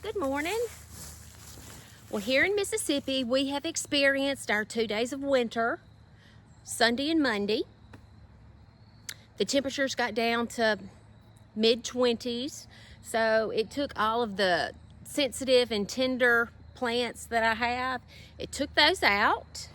Good morning. Well, here in Mississippi, we have experienced our 2 days of winter, Sunday and Monday. The temperatures got down to mid-20s, so it took all of the sensitive and tender plants that I have, it took those out.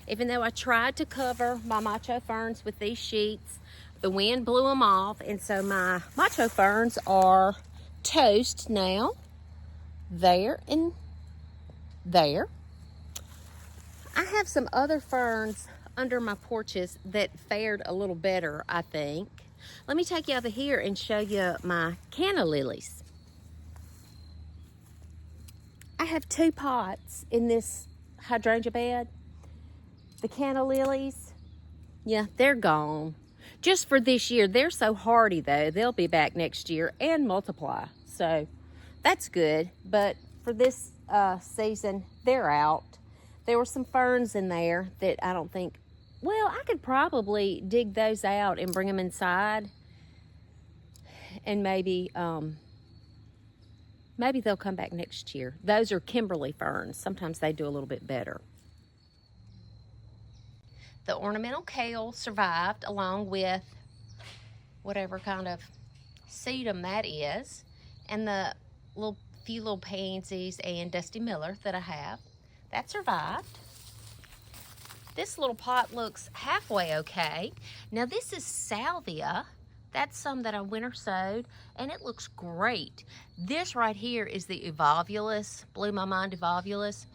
Even though I tried to cover my macho ferns with these sheets, the wind blew them off, and so my macho ferns are toast now. There and there. I have some other ferns under my porches that fared a little better, I think. Let me take you over here and show you my canna lilies. I have 2 pots in this hydrangea bed. The canna lilies, yeah, they're gone. Just for this year. They're so hardy though. They'll be back next year and multiply. So that's good. But for this season, they're out. There were some ferns in there that I don't think, well, I could probably dig those out and bring them inside. And maybe they'll come back next year. Those are Kimberly ferns. Sometimes they do a little bit better. The ornamental kale survived along with whatever kind of sedum that is. And the few little pansies and Dusty Miller that I have, that survived. This little pot looks halfway okay. Now this is salvia. That's some that I winter sowed, and it looks great. This right here is the evolvulus, blew my mind evolvulus.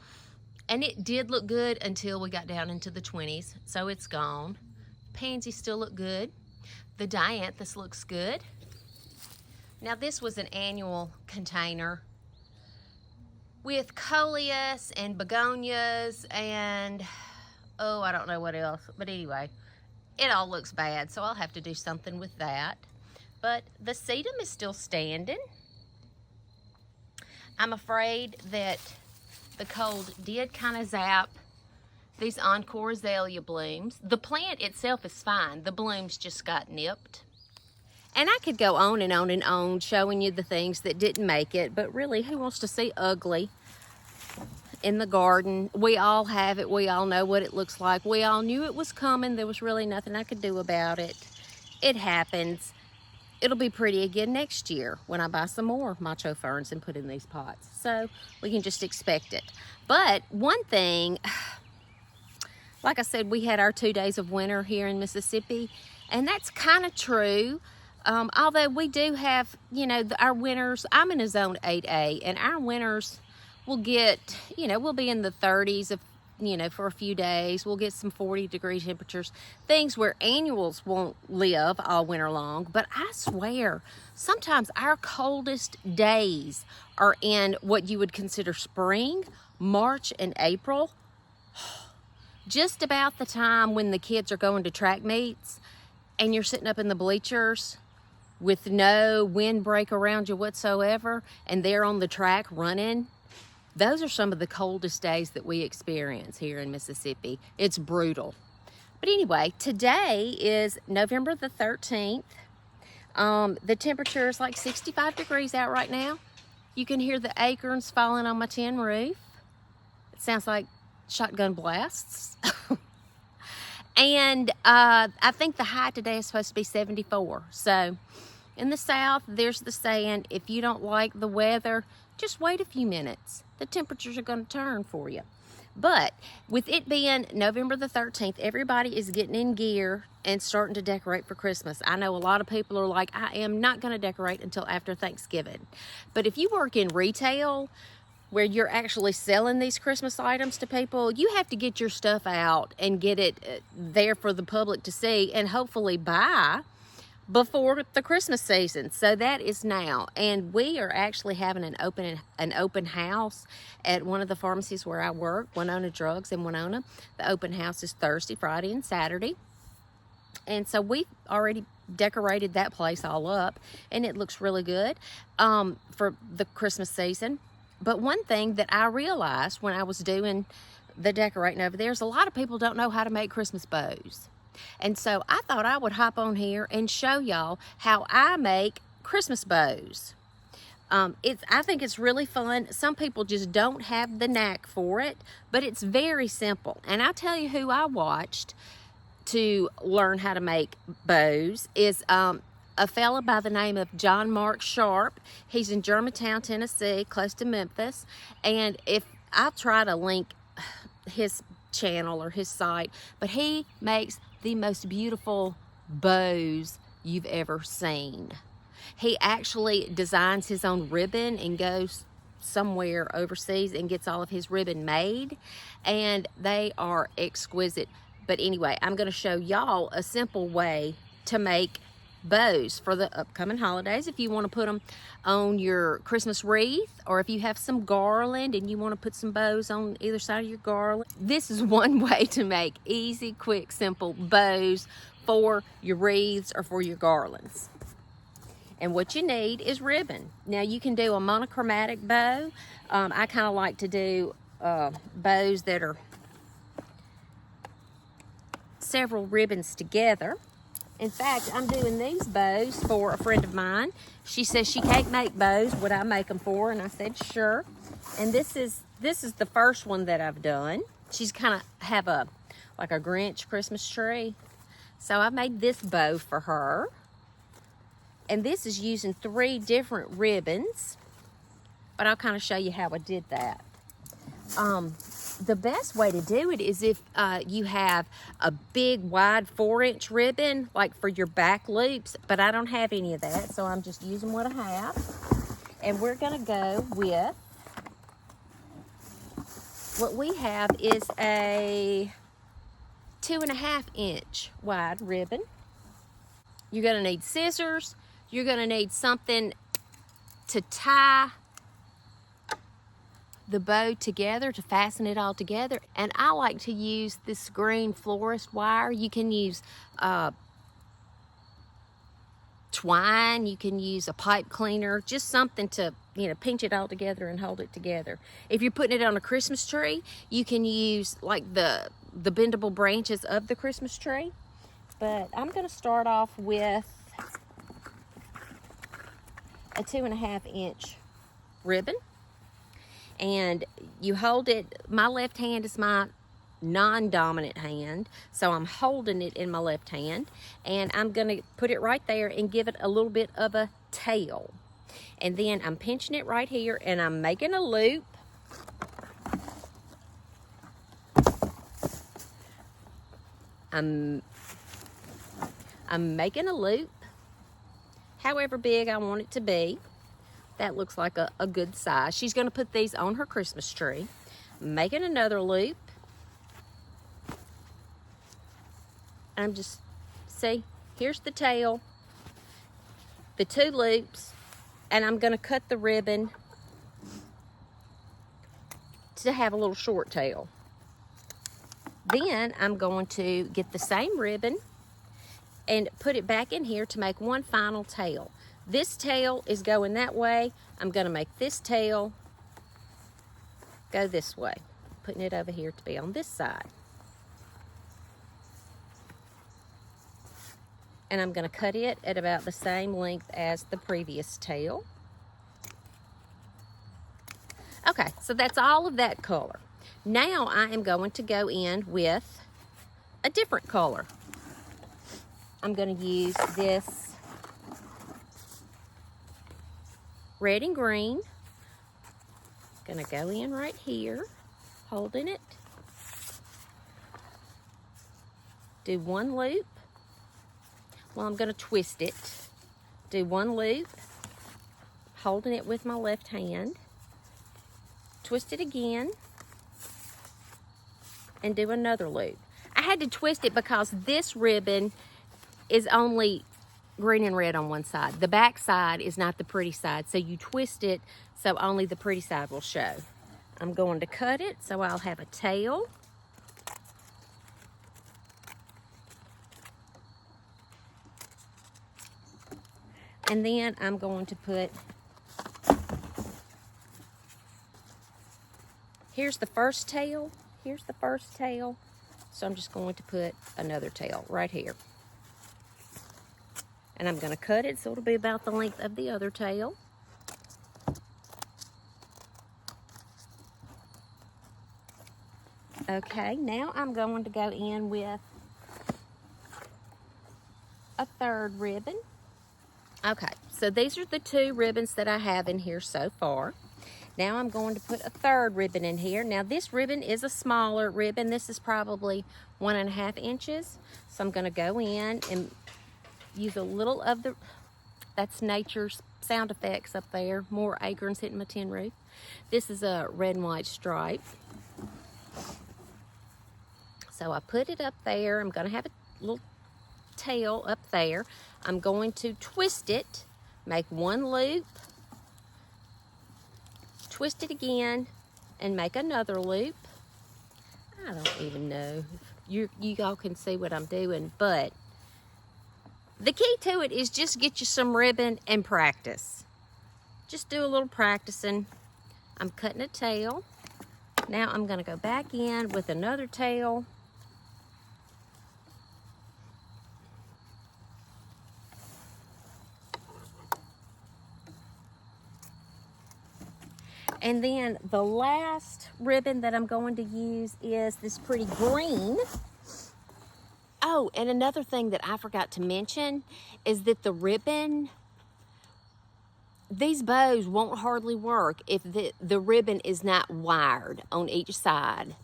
And it did look good until we got down into the 20s, so it's gone. Pansies still look good. The dianthus looks good. Now this was an annual container with coleus and begonias and, oh, I don't know what else. But anyway, it all looks bad, so I'll have to do something with that. But the sedum is still standing. I'm afraid that the cold did kind of zap these encore azalea blooms. The plant itself is fine. The blooms just got nipped. And I could go on and on and on showing you the things that didn't make it, but really, who wants to see ugly in the garden? We all have it. We all know what it looks like. We all knew it was coming. There was really nothing I could do about it. It happens. It'll be pretty again next year when I buy some more macho ferns and put in these pots. So we can just expect it. But one thing, like I said, we had our 2 days of winter here in Mississippi, and that's kind of true. Although we do have, you know, our winters, I'm in a zone 8A, and our winters will get, you know, we'll be in the 30s of, you know, for a few days. We'll get some 40-degree temperatures, things where annuals won't live all winter long. But I swear, sometimes our coldest days are in what you would consider spring, March and April. Just about the time when the kids are going to track meets and you're sitting up in the bleachers with no windbreak around you whatsoever, and they're on the track running. Those are some of the coldest days that we experience here in Mississippi. It's brutal. But anyway, today is November the 13th. The temperature is like 65 degrees out right now. You can hear the acorns falling on my tin roof. It sounds like shotgun blasts. And I think the high today is supposed to be 74. So in the South, there's the saying, if you don't like the weather, just wait a few minutes. The temperatures are going to turn for you. But with it being November the 13th, everybody is getting in gear and starting to decorate for Christmas. I know a lot of people are like, I am not going to decorate until after Thanksgiving. But if you work in retail, where you're actually selling these Christmas items to people, you have to get your stuff out and get it there for the public to see and hopefully buy before the Christmas season. So that is now. And we are actually having an open house at one of the pharmacies where I work, Winona Drugs in Winona. The open house is Thursday, Friday, and Saturday. And so we've already decorated that place all up, and it looks really good for the Christmas season. But one thing that I realized when I was doing the decorating over there is a lot of people don't know how to make Christmas bows. And so I thought I would hop on here and show y'all how I make Christmas bows. I think it's really fun. Some people just don't have the knack for it, but it's very simple. And I'll tell you who I watched to learn how to make bows is a fella by the name of John Mark Sharp. He's in Germantown, Tennessee, close to Memphis. And if I'll try to link his channel or his site, but he makes the most beautiful bows you've ever seen. He actually designs his own ribbon and goes somewhere overseas and gets all of his ribbon made, and they are exquisite. But anyway, I'm going to show y'all a simple way to make bows for the upcoming holidays. If you want to put them on your Christmas wreath, or if you have some garland and you want to put some bows on either side of your garland, this is one way to make easy, quick, simple bows for your wreaths or for your garlands. And what you need is ribbon. Now you can do a monochromatic bow. I kind of like to do bows that are several ribbons together. In fact, I'm doing these bows for a friend of mine. She says she can't make bows. Would I make them for her? And I said sure. And this is the first one that I've done. She's kind of have like a Grinch Christmas tree. So I made this bow for her. And this is using 3 different ribbons, but I'll kind of show you how I did that. The best way to do it is if you have a big, wide 4-inch ribbon, like for your back loops, but I don't have any of that, so I'm just using what I have. And we're gonna go with, what we have is a 2.5-inch wide ribbon. You're gonna need scissors. You're gonna need something to tie the bow together, to fasten it all together. And I like to use this green florist wire. You can use twine, you can use a pipe cleaner, just something to, pinch it all together and hold it together. If you're putting it on a Christmas tree, you can use like the bendable branches of the Christmas tree. But I'm gonna start off with a 2.5-inch ribbon, and you hold it. My left hand is my non-dominant hand, so I'm holding it in my left hand, and I'm gonna put it right there and give it a little bit of a tail. And then I'm pinching it right here, and I'm making a loop. I'm making a loop however big I want it to be. That looks like a good size. She's going to put these on her Christmas tree. Making another loop. I'm just, see, here's the tail, the 2 loops, and I'm going to cut the ribbon to have a little short tail. Then I'm going to get the same ribbon and put it back in here to make one final tail. This tail is going that way. I'm gonna make this tail go this way, putting it over here to be on this side. And I'm gonna cut it at about the same length as the previous tail. Okay, so that's all of that color. Now I am going to go in with a different color. I'm going to use this red and green. Going to go in right here, holding it. Do 1 loop. Well, I'm going to twist it. Do 1 loop, holding it with my left hand. Twist it again, and do another loop. I had to twist it because this ribbon is only green and red on one side. The back side is not the pretty side, so you twist it so only the pretty side will show. I'm going to cut it so I'll have a tail. And then I'm going to put, here's the first tail, so I'm just going to put another tail right here. And I'm going to cut it so it'll be about the length of the other tail. Okay, now I'm going to go in with a third ribbon. Okay, so these are the 2 ribbons that I have in here so far. Now I'm going to put a third ribbon in here. Now this ribbon is a smaller ribbon. This is probably 1.5 inches. So I'm gonna go in and use a little of the, that's nature's sound effects up there. More acorns hitting my tin roof. This is a red and white stripe. So I put it up there. I'm gonna have a little tail up there. I'm going to twist it, make 1 loop, twist it again, and make another loop. I don't even know if you all can see what I'm doing, but the key to it is just get you some ribbon and practice. Just do a little practicing. I'm cutting a tail. Now I'm gonna go back in with another tail. And then the last ribbon that I'm going to use is this pretty green. Oh, and another thing that I forgot to mention is that the ribbon, these bows won't hardly work if the ribbon is not wired on each side.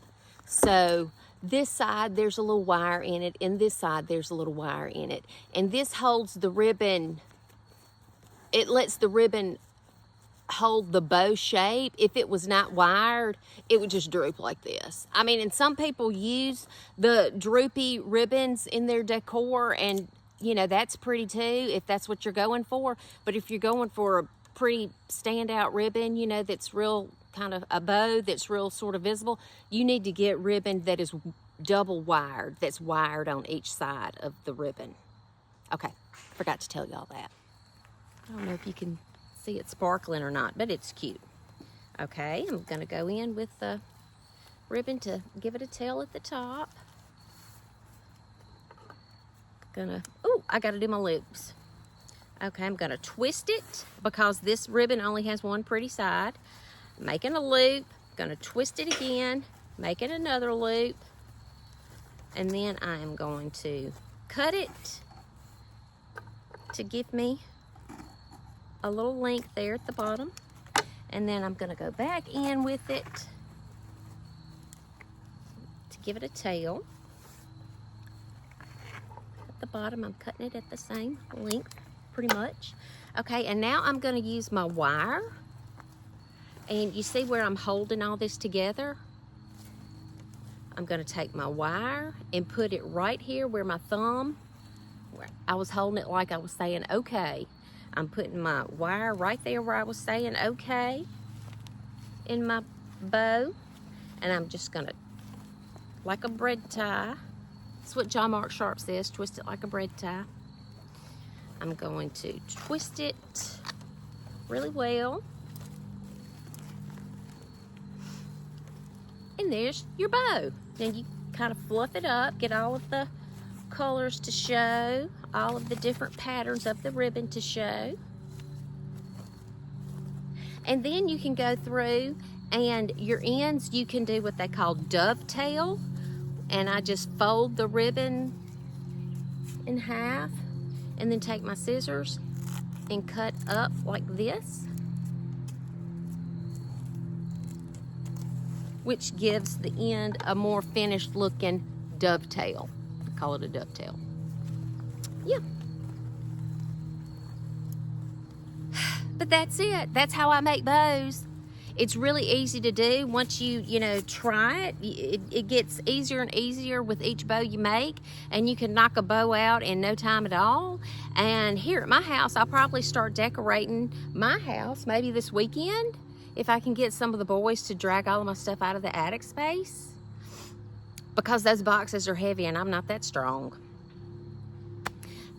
So this side, there's a little wire in it, and this side, there's a little wire in it. And this holds the ribbon, it lets the ribbon hold the bow shape. If it was not wired, it would just droop like this. I mean, and some people use the droopy ribbons in their decor, and you know, that's pretty too, if that's what you're going for. But if you're going for a pretty standout ribbon, you know, that's real kind of a bow that's real sort of visible, you need to get ribbon that is double wired, that's wired on each side of the ribbon. Okay, forgot to tell y'all that. I don't know if you can see it sparkling or not, but it's cute. Okay, I'm gonna go in with the ribbon to give it a tail at the top. I gotta do my loops. Okay, I'm gonna twist it because this ribbon only has one pretty side. Making a loop, gonna twist it again, making another loop, and then I am going to cut it to give me a little length there at the bottom, and then I'm gonna go back in with it to give it a tail. At the bottom, I'm cutting it at the same length, pretty much. Okay, and now I'm gonna use my wire, and you see where I'm holding all this together? I'm gonna take my wire and put it right here where my thumb, where I was holding it like I was saying okay. I'm putting my wire right there where I was saying okay in my bow, and I'm just gonna, like a bread tie, that's what John Mark Sharp says, twist it like a bread tie. I'm going to twist it really well, and there's your bow. Then you kind of fluff it up, get all of the colors to show, all of the different patterns of the ribbon to show. And then you can go through, and your ends you can do what they call dovetail, and I just fold the ribbon in half and then take my scissors and cut up like this, which gives the end a more finished looking dovetail. Call it a dovetail. Yeah. But that's it. That's how I make bows. It's really easy to do. Once you know, try it, it gets easier and easier with each bow you make, and you can knock a bow out in no time at all. And here at my house, I'll probably start decorating my house maybe this weekend if I can get some of the boys to drag all of my stuff out of the attic space, because those boxes are heavy and I'm not that strong.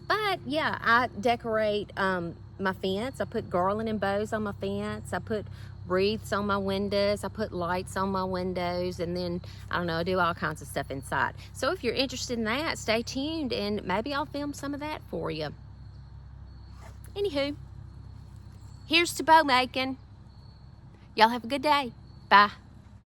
But yeah, I decorate my fence. I put garland and bows on my fence. I put wreaths on my windows. I put lights on my windows, and then I don't know, I do all kinds of stuff inside. So if you're interested in that, stay tuned and maybe I'll film some of that for you. Anywho, here's to bow making. Y'all have a good day. Bye.